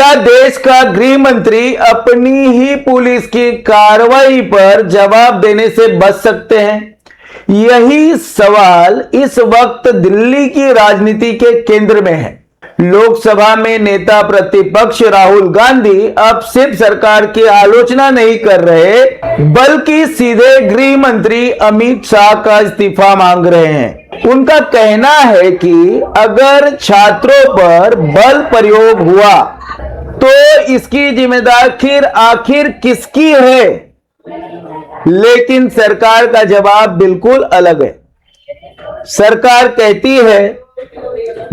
क्या देश का गृह मंत्री अपनी ही पुलिस की कार्रवाई पर जवाब देने से बच सकते हैं? यही सवाल इस वक्त दिल्ली की राजनीति के केंद्र में है। लोकसभा में नेता प्रतिपक्ष राहुल गांधी अब सिर्फ सरकार की आलोचना नहीं कर रहे, बल्कि सीधे गृह मंत्री अमित शाह का इस्तीफा मांग रहे हैं। उनका कहना है कि अगर छात्रों पर बल प्रयोग हुआ तो इसकी जिम्मेदारी आखिर किसकी है? लेकिन सरकार का जवाब बिल्कुल अलग है। सरकार कहती है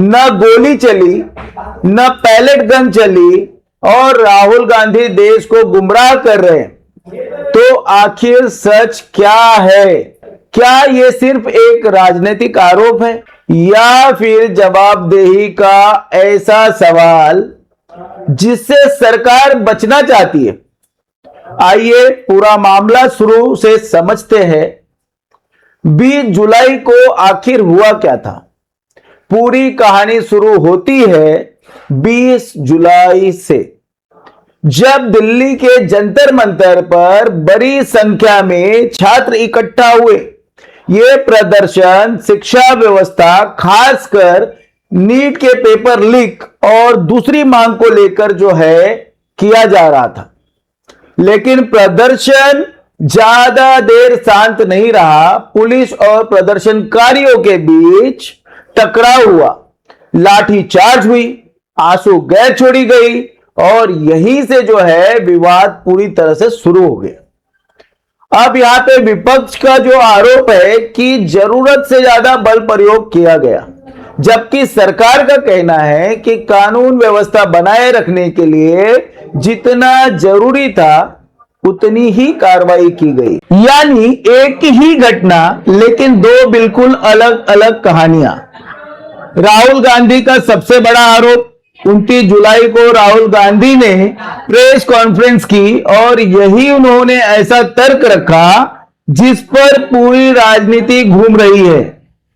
न गोली चली, न पैलेट गन चली और राहुल गांधी देश को गुमराह कर रहे हैं। तो आखिर सच क्या है? क्या यह सिर्फ एक राजनीतिक आरोप है या फिर जवाबदेही का ऐसा सवाल जिससे सरकार बचना चाहती है? आइए पूरा मामला शुरू से समझते हैं। 20 जुलाई को आखिर हुआ क्या था? पूरी कहानी शुरू होती है 20 जुलाई से, जब दिल्ली के जंतर मंतर पर बड़ी संख्या में छात्र इकट्ठा हुए। यह प्रदर्शन शिक्षा व्यवस्था, खासकर नीट के पेपर लीक और दूसरी मांग को लेकर जो है किया जा रहा था। लेकिन प्रदर्शन ज्यादा देर शांत नहीं रहा। पुलिस और प्रदर्शनकारियों के बीच टकराव हुआ, लाठीचार्ज हुई, आंसू गैस छोड़ी गई और यहीं से जो है विवाद पूरी तरह से शुरू हो गया। अब यहां पे विपक्ष का जो आरोप है कि जरूरत से ज्यादा बल प्रयोग किया गया, जबकि सरकार का कहना है कि कानून व्यवस्था बनाए रखने के लिए जितना जरूरी था उतनी ही कार्रवाई की गई। यानी एक ही घटना लेकिन दो बिल्कुल अलग अलग कहानियां। राहुल गांधी का सबसे बड़ा आरोप, 29 जुलाई को राहुल गांधी ने प्रेस कॉन्फ्रेंस की और यही उन्होंने ऐसा तर्क रखा जिस पर पूरी राजनीति घूम रही है।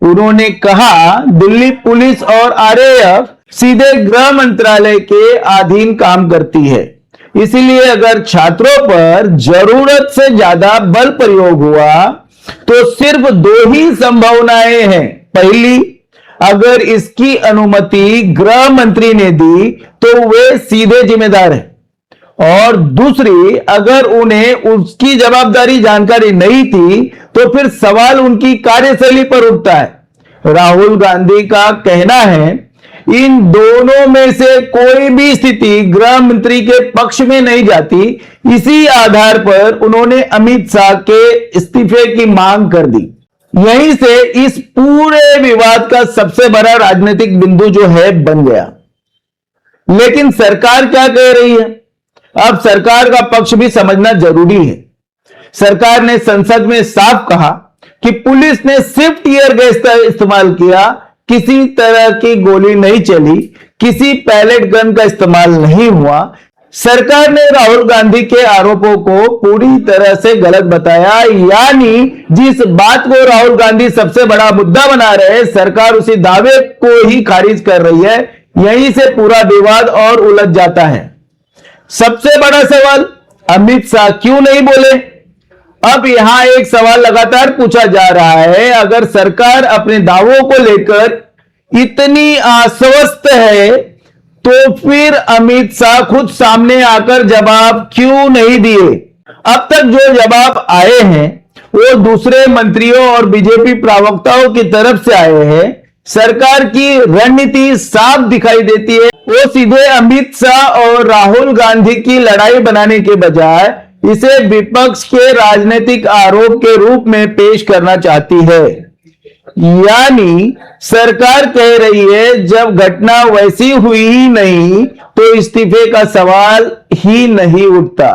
उन्होंने कहा दिल्ली पुलिस और आरएएफ सीधे गृह मंत्रालय के अधीन काम करती है, इसलिए अगर छात्रों पर जरूरत से ज्यादा बल प्रयोग हुआ तो सिर्फ दो ही संभावनाएं हैं। पहली, अगर इसकी अनुमति गृह मंत्री ने दी तो वे सीधे जिम्मेदार हैं, और दूसरी, अगर उन्हें उसकी जवाबदारी जानकारी नहीं थी तो फिर सवाल उनकी कार्यशैली पर उठता है। राहुल गांधी का कहना है इन दोनों में से कोई भी स्थिति गृह मंत्री के पक्ष में नहीं जाती। इसी आधार पर उन्होंने अमित शाह के इस्तीफे की मांग कर दी। यहीं से इस पूरे विवाद का सबसे बड़ा राजनीतिक बिंदु जो है बन गया। लेकिन सरकार क्या कह रही है? अब सरकार का पक्ष भी समझना जरूरी है। सरकार ने संसद में साफ कहा कि पुलिस ने सिर्फ टीयर गैस का इस्तेमाल किया, किसी तरह की गोली नहीं चली, किसी पैलेट गन का इस्तेमाल नहीं हुआ। सरकार ने राहुल गांधी के आरोपों को पूरी तरह से गलत बताया, यानी जिस बात को राहुल गांधी सबसे बड़ा मुद्दा बना रहे, सरकार उसी दावे को ही खारिज कर रही है। यहीं से पूरा विवाद और उलझ जाता है। सबसे बड़ा सवाल, अमित शाह क्यों नहीं बोले? अब यहां एक सवाल लगातार पूछा जा रहा है, अगर सरकार अपने दावों को लेकर इतनी आश्वस्त है तो फिर अमित शाह खुद सामने आकर जवाब क्यों नहीं दिए? अब तक जो जवाब आए हैं वो दूसरे मंत्रियों और बीजेपी प्रवक्ताओं की तरफ से आए हैं। सरकार की रणनीति साफ दिखाई देती है, वो सीधे अमित शाह और राहुल गांधी की लड़ाई बनाने के बजाय इसे विपक्ष के राजनीतिक आरोप के रूप में पेश करना चाहती है। यानी सरकार कह रही है जब घटना वैसी हुई ही नहीं तो इस्तीफे का सवाल ही नहीं उठता।